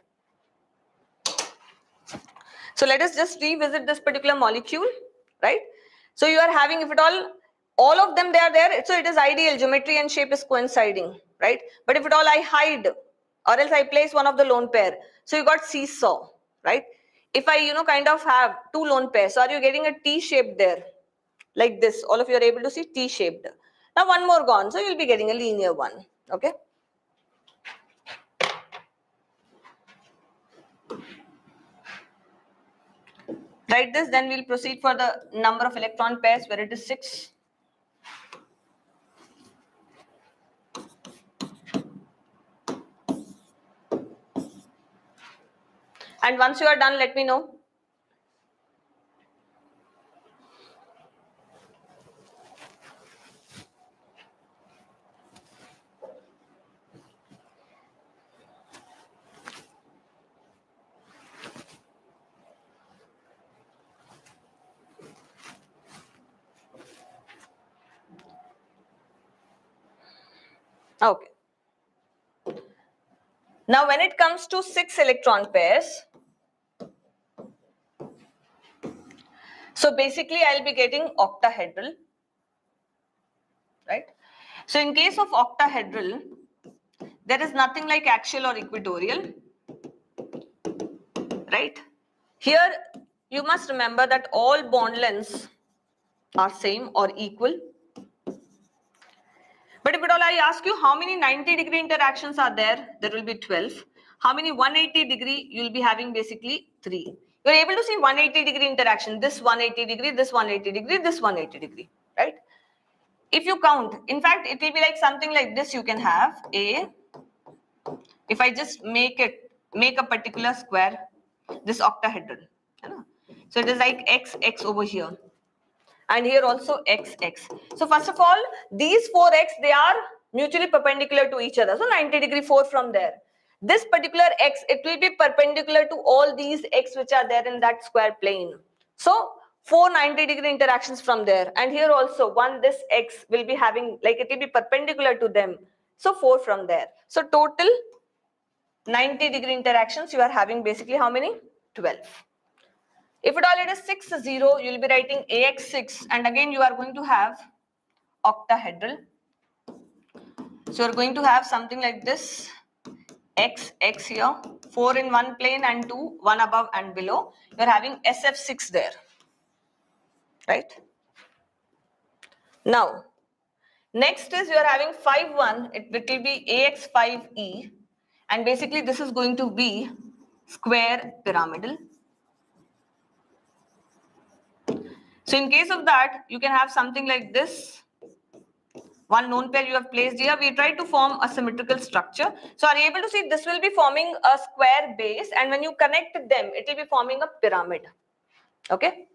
S1: So let us just revisit this particular molecule, right? So you are having, if at all of them they are there, so it is ideal, geometry and shape is coinciding, right? But if at all I hide or else I place one of the lone pair, so you got seesaw, right? If I, kind of have 2 lone pairs, so are you getting a T shape there? Like this, all of you are able to see T-shaped. Now one more gone, so you'll be getting a linear one, okay? Write this, then we'll proceed for the number of electron pairs where it is 6. And once you are done, let me know. Okay. Now when it comes to 6 electron pairs, so basically I'll be getting octahedral, right? So in case of octahedral, there is nothing like axial or equatorial, right? Here you must remember that all bond lengths are same or equal. But if at all I ask you how many 90-degree interactions are there, there will be 12. How many 180-degree, you will be having basically 3. You are able to see 180-degree interaction, this 180-degree, this 180-degree, this 180-degree, right? If you count, in fact, it will be like something like this you can have A. If I just make a particular square, this octahedral. So it is like x over here. And here also x. So first of all, these 4x, they are mutually perpendicular to each other. So 90-degree 4 from there. This particular x, it will be perpendicular to all these x which are there in that square plane. So 4 90-degree interactions from there. And here also this x will be having, like it will be perpendicular to them. So 4 from there. So total 90-degree interactions, you are having basically how many? 12. If at all it is 6, 0, you will be writing AX6 and again you are going to have octahedral. So you are going to have something like this, X here, 4 in one plane and 2, 1 above and below. You are having SF6 there, right? Now, next is you are having 5, 1, it will be AX5E and basically this is going to be square pyramidal. So in case of that, you can have something like this. One lone pair you have placed here. We try to form a symmetrical structure. So are you able to see this will be forming a square base and when you connect them, it will be forming a pyramid. Okay.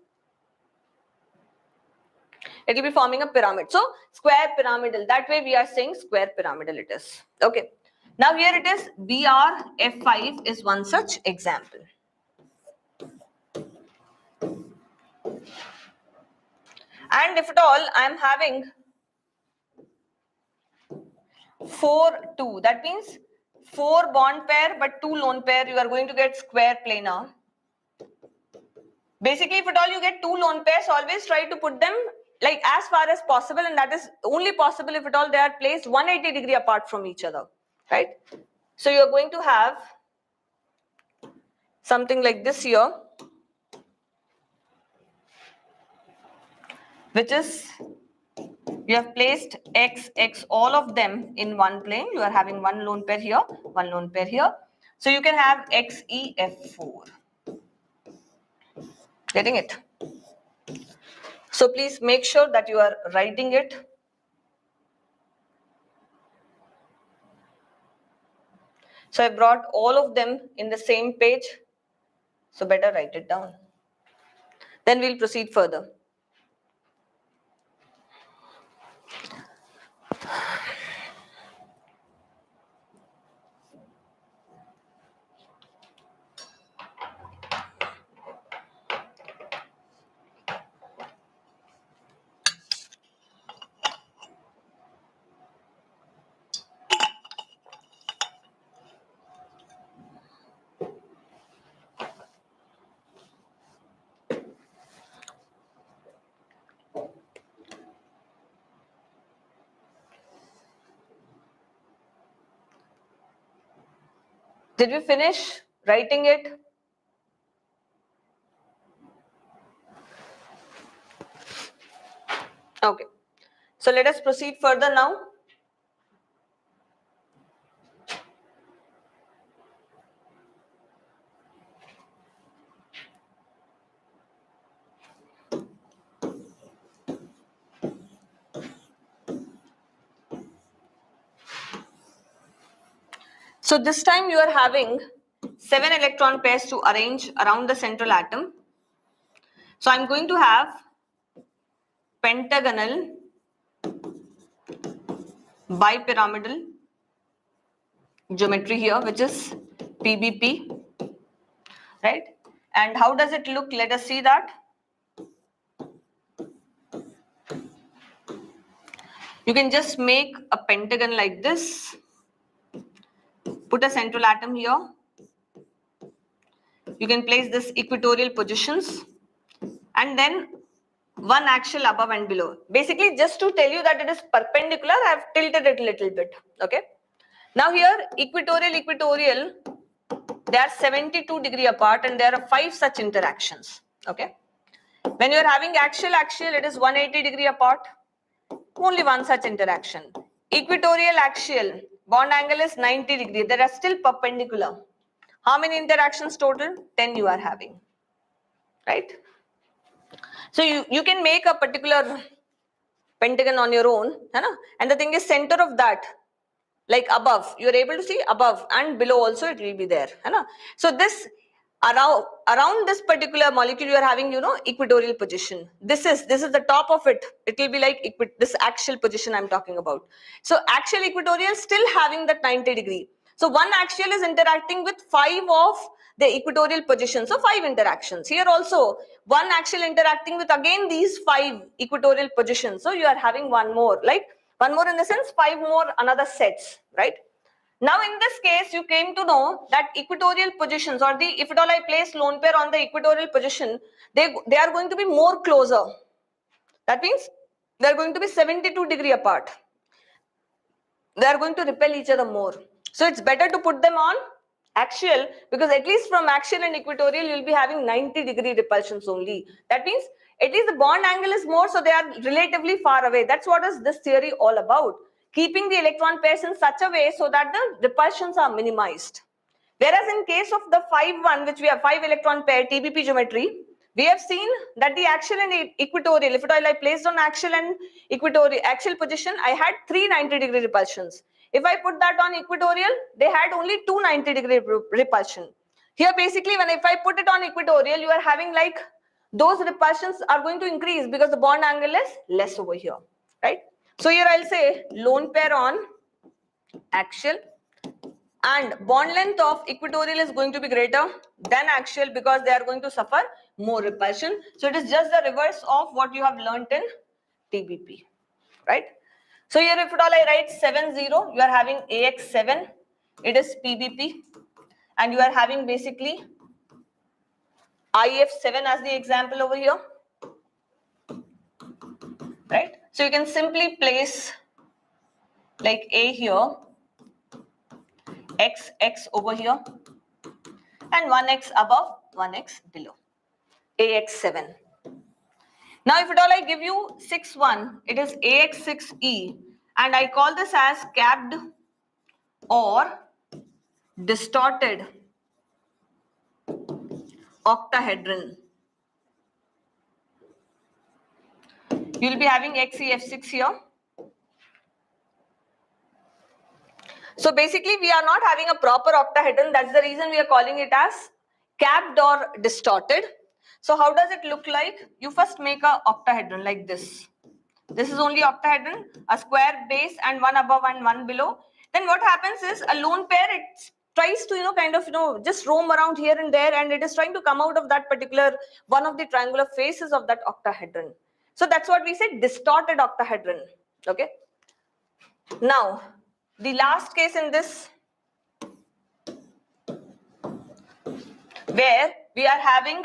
S1: It will be forming a pyramid. So square pyramidal. That way we are saying square pyramidal it is. Okay. Now here it is BRF5 is one such example. And if at all I am having 4, 2, that means 4 bond pair but 2 lone pair, you are going to get square planar. Basically, if at all you get 2 lone pairs, always try to put them like as far as possible, and that is only possible if at all they are placed 180-degree apart from each other, right? So you are going to have something like this here, which is you have placed x, x, all of them in one plane. You are having one lone pair here, one lone pair here. So you can have x, e, f4. Getting it? So please make sure that you are writing it. So I brought all of them in the same page. So better write it down. Then we'll proceed further. Did we finish writing it? Okay. So let us proceed further now. So this time you are having 7 electron pairs to arrange around the central atom. So I'm going to have pentagonal bipyramidal geometry here, which is PBP, right? And how does it look? Let us see that. You can just make a pentagon like this, put a central atom here. You can place this equatorial positions and then one axial above and below. Basically, just to tell you that it is perpendicular, I have tilted it a little bit. Okay. Now here, equatorial, they are 72 degree apart and there are 5 such interactions. Okay. When you are having axial, it is 180 degree apart. Only one such interaction. Equatorial axial, bond angle is 90 degree. They are still perpendicular. How many interactions total? 10 you are having. Right? So you can make a particular pentagon on your own. And the thing is, center of that, like above, you are able to see above and below also it will be there. So this around this particular molecule you are having, equatorial position. This is the top of it. It will be like this axial position I'm talking about. So axial equatorial still having that 90 degree. So one axial is interacting with 5 of the equatorial position. So 5 interactions. Here also one axial interacting with again these 5 equatorial positions. So you are having one more, like one more in the sense 5 more another sets, right? Now in this case you came to know that equatorial positions, or if at all I place lone pair on the equatorial position, they are going to be more closer. That means they are going to be 72 degree apart. They are going to repel each other more. So it's better to put them on axial, because at least from axial and equatorial you will be having 90 degree repulsions only. That means at least the bond angle is more, so they are relatively far away. That's what is this theory all about. Keeping the electron pairs in such a way so that the repulsions are minimized. Whereas in case of the 5-1, which we have 5 electron pair, TPP geometry, we have seen that the axial and equatorial, if at all I placed on axial and equatorial, axial position, I had 3 90-degree repulsions. If I put that on equatorial, they had only 2 90-degree repulsion. Here basically, if I put it on equatorial, you are having like those repulsions are going to increase because the bond angle is less over here, right? So here I'll say lone pair on axial, and bond length of equatorial is going to be greater than axial because they are going to suffer more repulsion. So it is just the reverse of what you have learnt in TBP, right? So here if at all I write 7, 0, you are having AX7, it is PBP, and you are having basically IF7 as the example over here, right? So you can simply place like A here, X over here, and 1x above, 1x below. AX7. Now if at all I give you 6,1, it is AX6E, and I call this as capped or distorted octahedron. You will be having XEF6 here. So basically we are not having a proper octahedron. That's the reason we are calling it as capped or distorted. So how does it look like? You first make a octahedron like this. This is only octahedron, a square base and one above and one below. Then what happens is a lone pair, it tries to kind of just roam around here and there, and it is trying to come out of that particular one of the triangular faces of that octahedron. So that's what we say, distorted octahedron. Okay. Now the last case in this, where we are having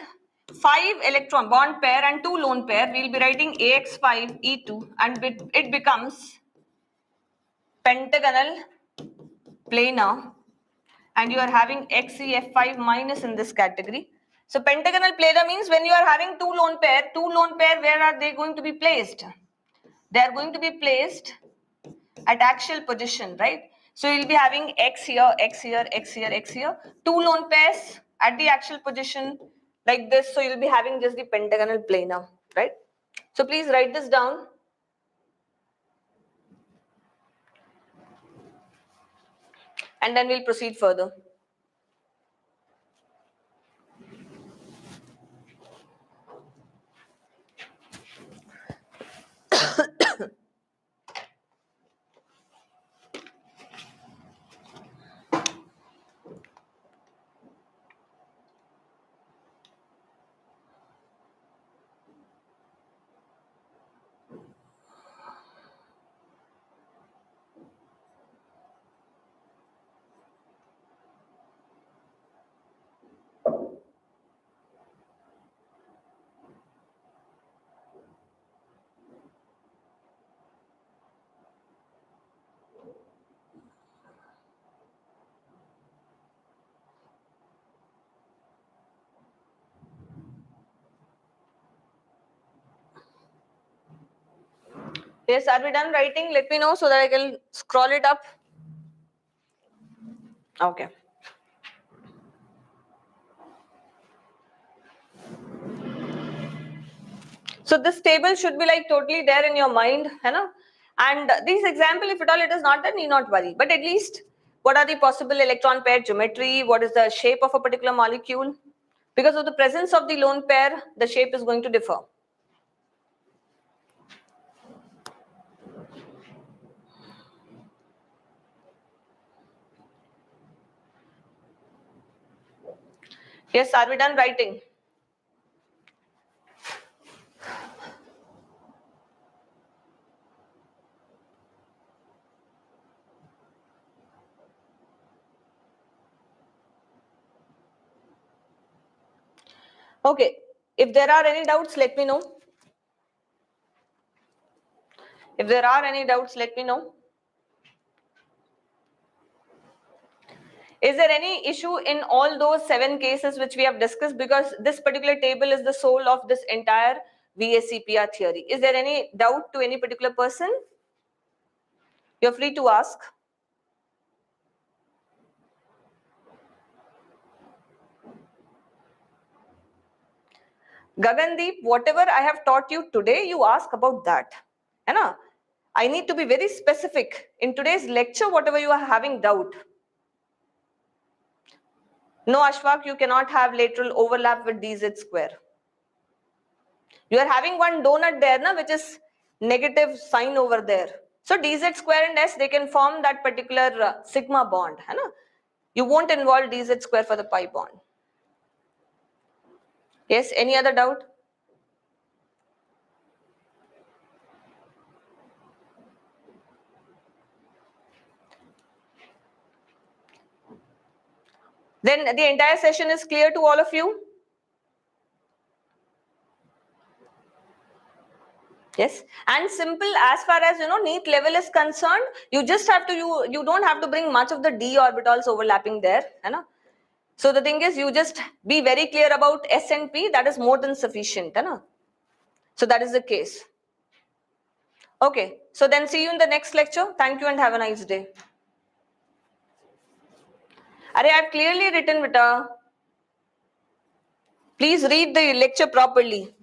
S1: 5 electron bond pair and 2 lone pair, we will be writing AX5E2 and it becomes pentagonal planar, and you are having XEF5 minus in this category. So pentagonal planar means when you are having 2 lone pair, where are they going to be placed? They are going to be placed at axial position, right? So you will be having X here, X here, X here, X here. 2 lone pairs at the axial position like this. So you will be having just the pentagonal planar, right? So please write this down. And then we'll proceed further. Yes, are we done writing? Let me know so that I can scroll it up. Okay. So this table should be like totally there in your mind, and this example, if at all it is not there, need not worry. But at least what are the possible electron pair geometry? What is the shape of a particular molecule? Because of the presence of the lone pair, the shape is going to differ. Yes, are we done writing? Okay, if there are any doubts, let me know. If there are any doubts, let me know. Is there any issue in all those 7 cases which we have discussed? Because this particular table is the soul of this entire Vscpr theory. Is there any doubt to any particular person? You're free to ask. Gagandeep, whatever I have taught you today, you ask about that. I need to be very specific. In today's lecture, whatever you are having doubt. No, Ashfaq, you cannot have lateral overlap with dz square. You are having one donut there, which is negative sign over there. So dz square and s, they can form that particular sigma bond. You won't involve dz square for the pi bond. Yes, any other doubt? Then the entire session is clear to all of you? Yes, and simple as far as NEET level is concerned, you just have to you don't have to bring much of the d orbitals overlapping there, So the thing is, you just be very clear about S and P. That is more than sufficient, है ना? So that is the case. Okay, so then see you in the next lecture. Thank you and have a nice day. Arey, I've clearly written, beta. Please read the lecture properly.